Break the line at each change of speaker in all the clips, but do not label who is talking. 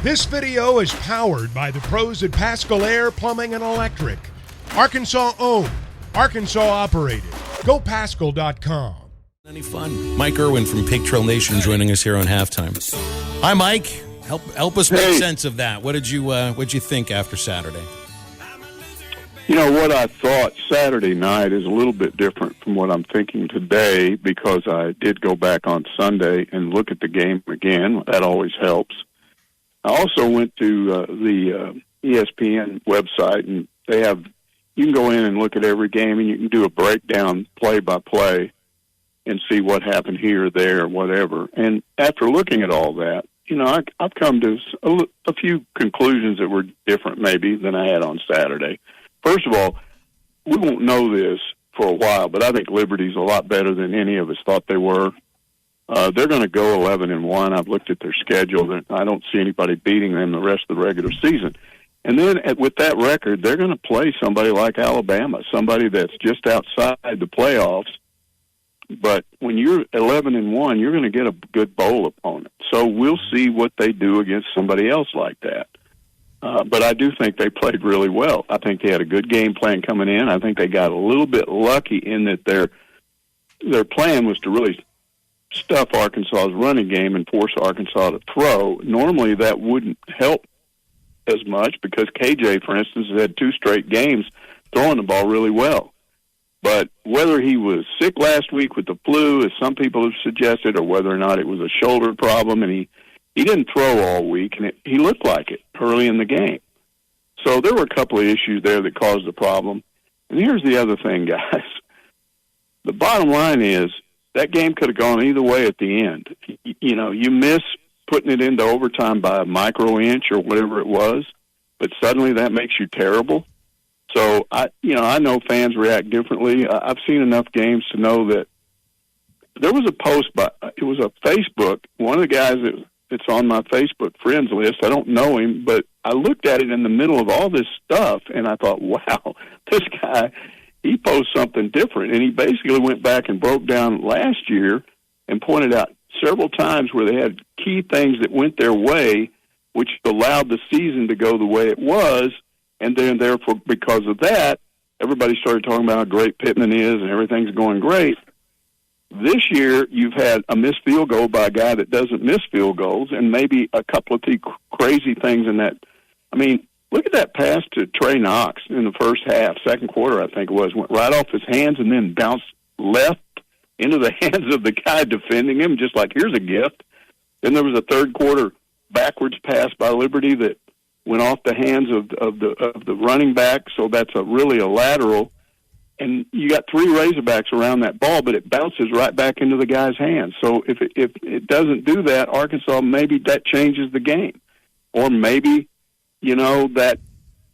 This video is powered by the pros at Pascal Air Plumbing and Electric. Arkansas owned, Arkansas operated. GoPascal.com.
Any fun? Mike Irwin from Pig Trail Nation joining us here on halftime. Hi, Mike. Help us make sense of that. What did you think after Saturday?
You know, what I thought Saturday night is a little bit different from what I'm thinking today, because I did go back on Sunday and look at the game again. That always helps. I also went to the ESPN website, and you can go in and look at every game, and you can do a breakdown play-by-play and see what happened here, there, whatever. And after looking at all that, you know, I've come to a few conclusions that were different maybe than I had on Saturday. First of all, we won't know this for a while, but I think Liberty's a lot better than any of us thought they were. They're going to go 11-1. I've looked at their schedule. I don't see anybody beating them the rest of the regular season. And then with that record, they're going to play somebody like Alabama, somebody that's just outside the playoffs. But when you're 11-1, you're going to get a good bowl opponent. So we'll see what they do against somebody else like that. But I do think they played really well. I think they had a good game plan coming in. I think they got a little bit lucky in that their plan was to really stuff Arkansas's running game and force Arkansas to throw. Normally that wouldn't help as much because KJ, for instance, has had 2 straight games throwing the ball really well. But whether he was sick last week with the flu, as some people have suggested, or whether or not it was a shoulder problem, and he didn't throw all week, and he looked like it early in the game. So there were a couple of issues there that caused the problem. And here's the other thing, guys. The bottom line is that game could have gone either way at the end. You know, you miss putting it into overtime by a micro inch or whatever it was, but suddenly that makes you terrible. So, I know fans react differently. I've seen enough games to know that there was a post it was a Facebook, one of the guys that's on my Facebook friends list. I don't know him, but I looked at it in the middle of all this stuff, and I thought, wow, this guy, he posed something different. And he basically went back and broke down last year and pointed out several times where they had key things that went their way, which allowed the season to go the way it was. And then, therefore, because of that, everybody started talking about how great Pittman is and everything's going great. This year, you've had a missed field goal by a guy that doesn't miss field goals, and maybe a couple of crazy things in that. I mean, look at that pass to Trey Knox in the first half, second quarter, I think it was, went right off his hands and then bounced left into the hands of the guy defending him, just like, here's a gift. Then there was a third quarter backwards pass by Liberty that went off the hands of the running back, so that's really a lateral. And you got 3 Razorbacks around that ball, but it bounces right back into the guy's hands. So if it doesn't do that, Arkansas, maybe that changes the game. Or maybe, you know, that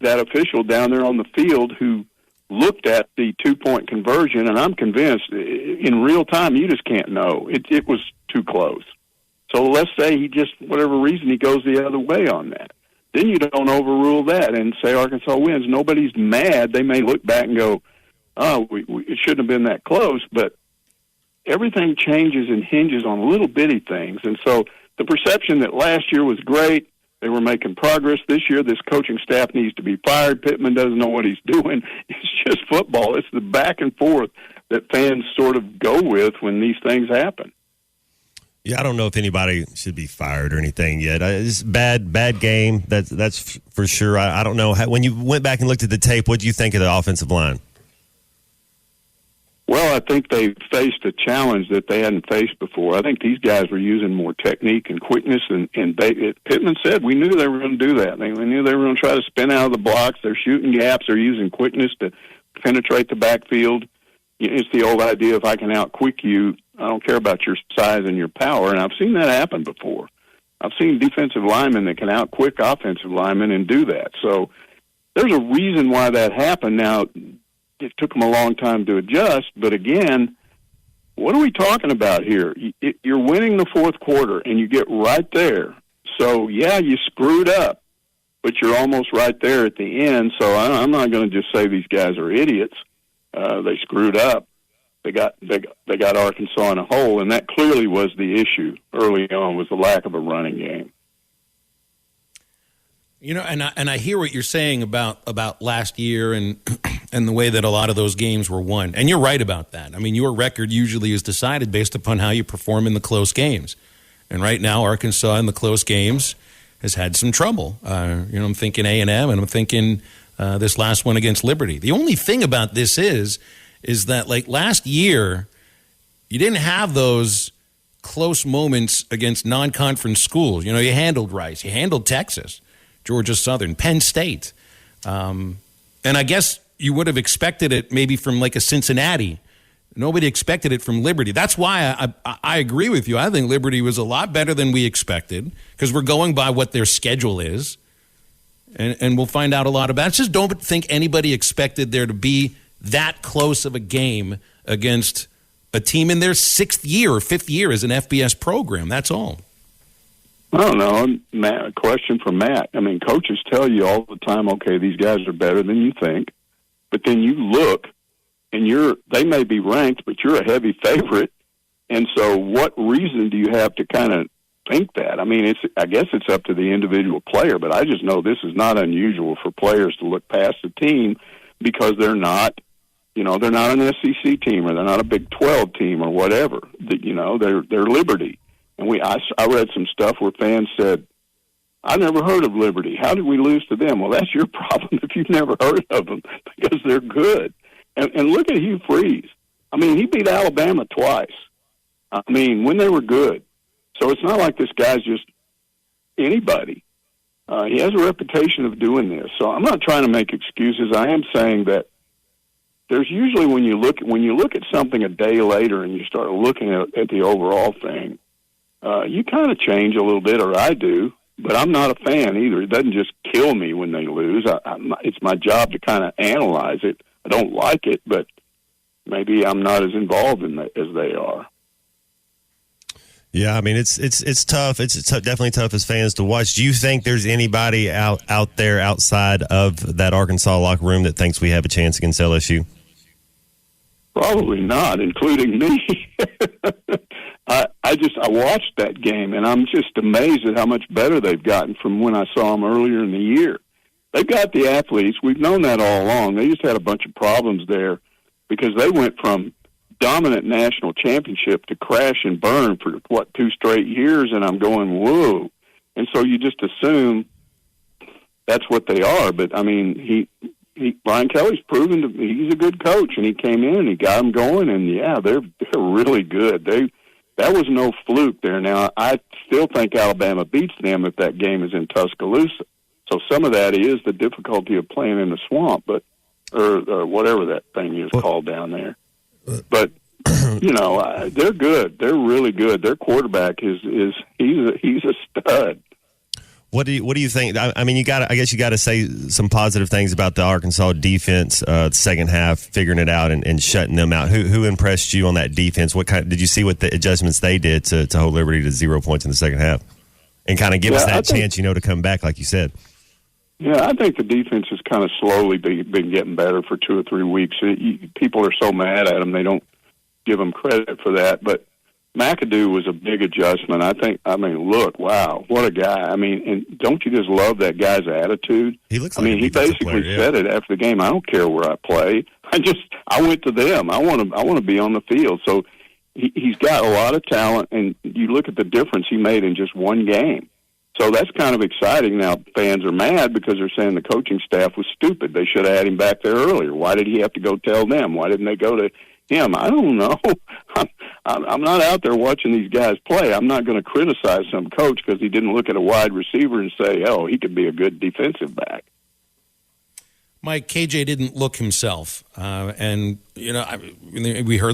official down there on the field who looked at the 2-point conversion, and I'm convinced in real time you just can't know. It was too close. So let's say he just, whatever reason, he goes the other way on that. Then you don't overrule that and say Arkansas wins. Nobody's mad. They may look back and go, oh, it shouldn't have been that close, but everything changes and hinges on little bitty things. And so the perception that last year was great, they were making progress. This year, this coaching staff needs to be fired. Pittman doesn't know what he's doing. It's just football. It's the back and forth that fans sort of go with when these things happen.
Yeah, I don't know if anybody should be fired or anything yet. It's bad game. That's for sure. I don't know. When you went back and looked at the tape, what did you think of the offensive line?
Well, I think they faced a challenge that they hadn't faced before. I think these guys were using more technique and quickness, and Pittman said we knew they were going to do that. We knew they were going to try to spin out of the blocks. They're shooting gaps. They're using quickness to penetrate the backfield. It's the old idea, if I can out-quick you, I don't care about your size and your power, and I've seen that happen before. I've seen defensive linemen that can out-quick offensive linemen and do that. So there's a reason why that happened. Now, it took them a long time to adjust, but again, what are we talking about here? You're winning the fourth quarter, and you get right there. So, yeah, you screwed up, but you're almost right there at the end. So I'm not going to just say these guys are idiots. They screwed up. They got Arkansas in a hole, and that clearly was the issue early on, was the lack of a running game.
You know, and I hear what you're saying about last year and and the way that a lot of those games were won. And you're right about that. I mean, your record usually is decided based upon how you perform in the close games. And right now, Arkansas in the close games has had some trouble. I'm thinking A&M, and I'm thinking this last one against Liberty. The only thing about this is that, like, last year, you didn't have those close moments against non-conference schools. You know, you handled Rice, you handled Texas, Georgia Southern, Penn State. And I guess you would have expected it maybe from like a Cincinnati. Nobody expected it from Liberty. That's why I agree with you. I think Liberty was a lot better than we expected because we're going by what their schedule is. And we'll find out a lot about it. Just don't think anybody expected there to be that close of a game against a team in their 6th year or 5th year as an FBS program. That's all.
I don't know. Matt, a question for Matt. I mean, coaches tell you all the time, okay, these guys are better than you think. But then you look, and they may be ranked, but you're a heavy favorite. And so what reason do you have to kind of think that? I mean, I guess it's up to the individual player, but I just know this is not unusual for players to look past the team because they're not an SEC team or they're not a Big 12 team or whatever. They're Liberty. And I read some stuff where fans said, I never heard of Liberty. How did we lose to them? Well, that's your problem if you've never heard of them because they're good. And look at Hugh Freeze. I mean, he beat Alabama twice. I mean, when they were good. So it's not like this guy's just anybody. He has a reputation of doing this. So I'm not trying to make excuses. I am saying that there's usually when you look at something a day later and you start looking at the overall thing, you kind of change a little bit, or I do. But I'm not a fan either. It doesn't just kill me when they lose. It's my job to kind of analyze it. I don't like it, but maybe I'm not as involved in it as they are.
Yeah, I mean, it's tough. It's definitely tough as fans to watch. Do you think there's anybody out there outside of that Arkansas locker room that thinks we have a chance against LSU?
Probably not, including me. I watched that game, and I'm just amazed at how much better they've gotten from when I saw them earlier in the year. They've got the athletes. We've known that all along. They just had a bunch of problems there because they went from dominant national championship to crash and burn for, 2 straight years, and I'm going, whoa. And so you just assume that's what they are. But, I mean, Brian Kelly's proven he's a good coach, and he came in and he got them going, and, yeah, they're really good. That was no fluke there. Now, I still think Alabama beats them if that game is in Tuscaloosa. So some of that is the difficulty of playing in the swamp, or whatever that thing is called down there. But they're good. They're really good. Their quarterback he's a stud.
What do you think? I mean, I guess you got to say some positive things about the Arkansas defense. Second half, figuring it out and shutting them out. Who impressed you on that defense? Did you see what the adjustments they did to hold Liberty to 0 points in the second half, and kind of give us that chance, to come back, like you said?
Yeah, I think the defense has kind of slowly been getting better for 2 or 3 weeks. People are so mad at them, they don't give them credit for that. But McAdoo was a big adjustment. Look, wow, what a guy. I mean, and don't you just love that guy's attitude?
He looks like
he basically said it after the game. I don't care where I play. I went to them. I want to be on the field. So he's got a lot of talent, and you look at the difference he made in just one game. So that's kind of exciting. Now, fans are mad because they're saying the coaching staff was stupid. They should have had him back there earlier. Why did he have to go tell them? Why didn't they go to him? I don't know. I'm not out there watching these guys play. I'm not going to criticize some coach because he didn't look at a wide receiver and say, oh, he could be a good defensive back.
Mike, KJ didn't look himself. We heard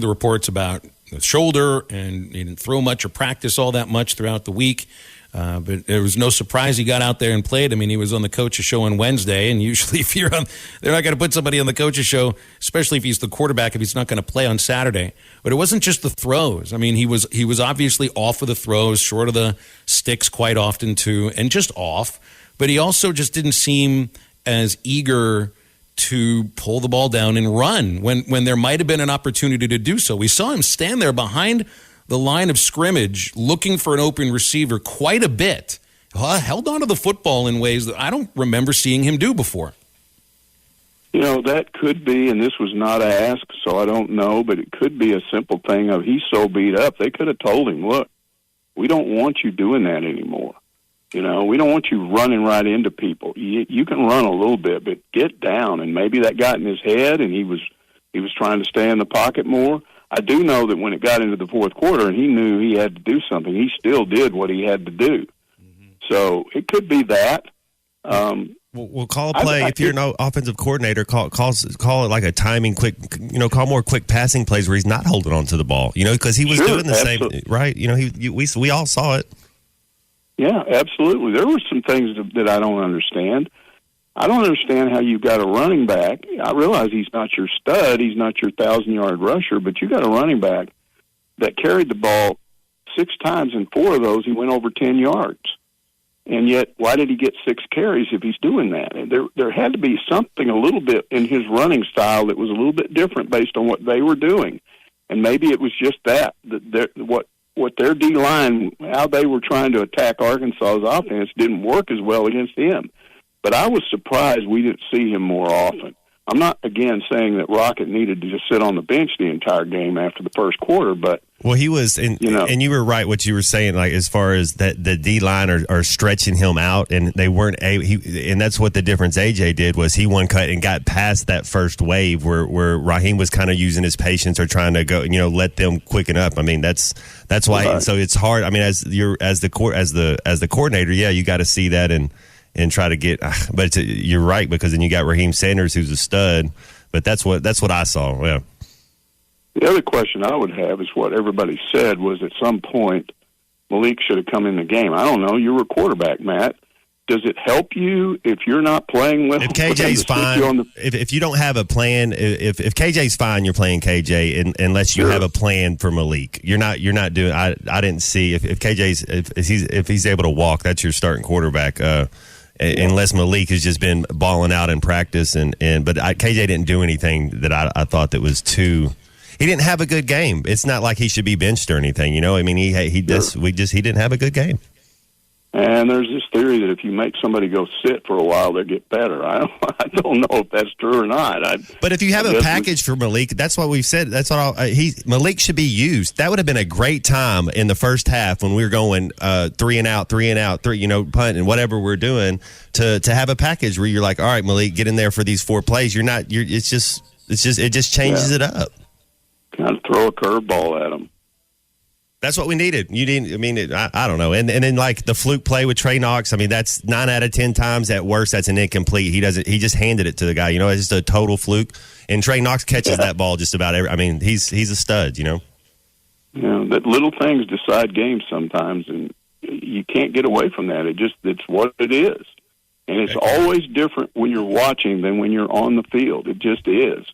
the reports about the shoulder, and he didn't throw much or practice all that much throughout the week. But there was no surprise he got out there and played. I mean, he was on the coach's show on Wednesday, and usually if you're on, they're not going to put somebody on the coach's show, especially if he's the quarterback, if he's not going to play on Saturday. But it wasn't just the throws. I mean, he was obviously off of the throws, short of the sticks quite often too, and just off. But he also just didn't seem as eager to pull the ball down and run when there might have been an opportunity to do so. We saw him stand there behind the line of scrimmage looking for an open receiver quite a bit. held on to the football in ways that I don't remember seeing him do before.
That could be, and this was not asked, so I don't know, but it could be a simple thing of he's so beat up. They could have told him, look, we don't want you doing that anymore. We don't want you running right into people. You can run a little bit, but get down. And maybe that got in his head, and he was trying to stay in the pocket more. I do know that when it got into the fourth quarter and he knew he had to do something, he still did what he had to do. Mm-hmm. So it could be that.
We'll call a play. If you're an offensive coordinator, call it like a timing quick, call more quick passing plays where he's not holding on to the ball, because he was doing the same, right? We all saw it.
Yeah, absolutely. There were some things that I don't understand. I don't understand how you've got a running back. I realize he's not your stud. He's not your 1,000-yard rusher, but you got a running back that carried the ball 6 times, and 4 of those he went over 10 yards. And yet, why did he get 6 carries if he's doing that? And there had to be something a little bit in his running style that was a little bit different based on what they were doing. And maybe it was just that what their D-line, how they were trying to attack Arkansas's offense didn't work as well against him. But I was surprised we didn't see him more often. I'm not, again, saying that Rocket needed to just sit on the bench the entire game after the first quarter, but...
Well, he was, and you were right what you were saying, like as far as that the D-line are stretching him out, and they weren't able, and that's what the difference AJ did was he one cut and got past that first wave where Raheem was kind of using his patience or trying to go, let them quicken up. I mean, that's why, right. So it's hard. I mean, as the coordinator, yeah, you got to see that and try to get, but you're right, because then you got Raheem Sanders, who's a stud, but that's what I saw, yeah.
The other question I would have is what everybody said was at some point Malik should have come in the game. I don't know. You were a quarterback, Matt. Does it help you if you're not playing well?
If KJ's fine, if you don't have a plan, if KJ's fine, you're playing KJ unless you have a plan for Malik. You're not doing. I didn't see if KJ's if he's able to walk, that's your starting quarterback. Unless Malik has just been balling out in practice, but KJ didn't do anything that I thought that was too. He didn't have a good game. It's not like he should be benched or anything, I mean, he didn't have a good game.
And there's this theory that if you make somebody go sit for a while, they get better. I don't know if that's true or not.
But if you have a package for Malik, that's what we've said. That's what Malik should be used. That would have been a great time in the first half when we were going 3 and out, punt and whatever we're doing to have a package where you're like, all right, Malik, get in there for these 4 plays. It just changes it up.
Kind of throw a curveball at them.
That's what we needed. You didn't. I mean, I don't know. And then like the fluke play with Trey Knox. I mean, that's 9 out of 10 times at worst that's an incomplete. He just handed it to the guy. It's just a total fluke. And Trey Knox catches that ball just about every. I mean, he's a stud.
That little things decide games sometimes, and you can't get away from that. It's what it is, and it's always different when you're watching than when you're on the field. It just is.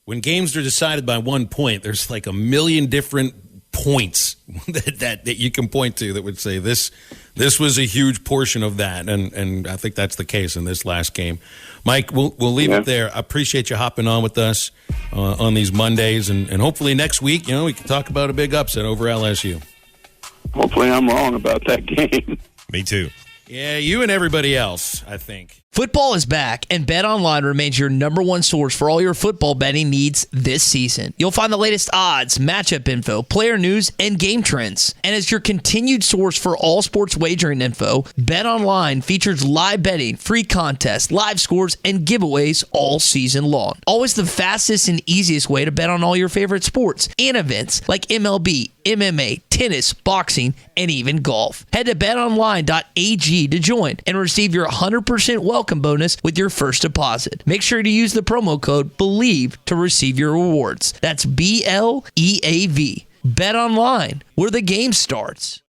When games are decided by 1 point, there's like a million different points that you can point to that would say this was a huge portion of that, and I think that's the case in this last game. Mike, we'll leave it there. I appreciate you hopping on with us on these Mondays, and hopefully next week, we can talk about a big upset over LSU.
Hopefully I'm wrong about that game.
Me too.
Yeah, you and everybody else, I think.
Football is back, and BetOnline remains your #1 source for all your football betting needs this season. You'll find the latest odds, matchup info, player news, and game trends. And as your continued source for all sports wagering info, BetOnline features live betting, free contests, live scores, and giveaways all season long. Always the fastest and easiest way to bet on all your favorite sports and events like MLB, MMA, tennis, boxing, and even golf. Head to betonline.ag to join and receive your 100% welcome bonus with your first deposit. Make sure to use the promo code BELIEVE to receive your rewards. That's BLEAV. Bet online, where the game starts.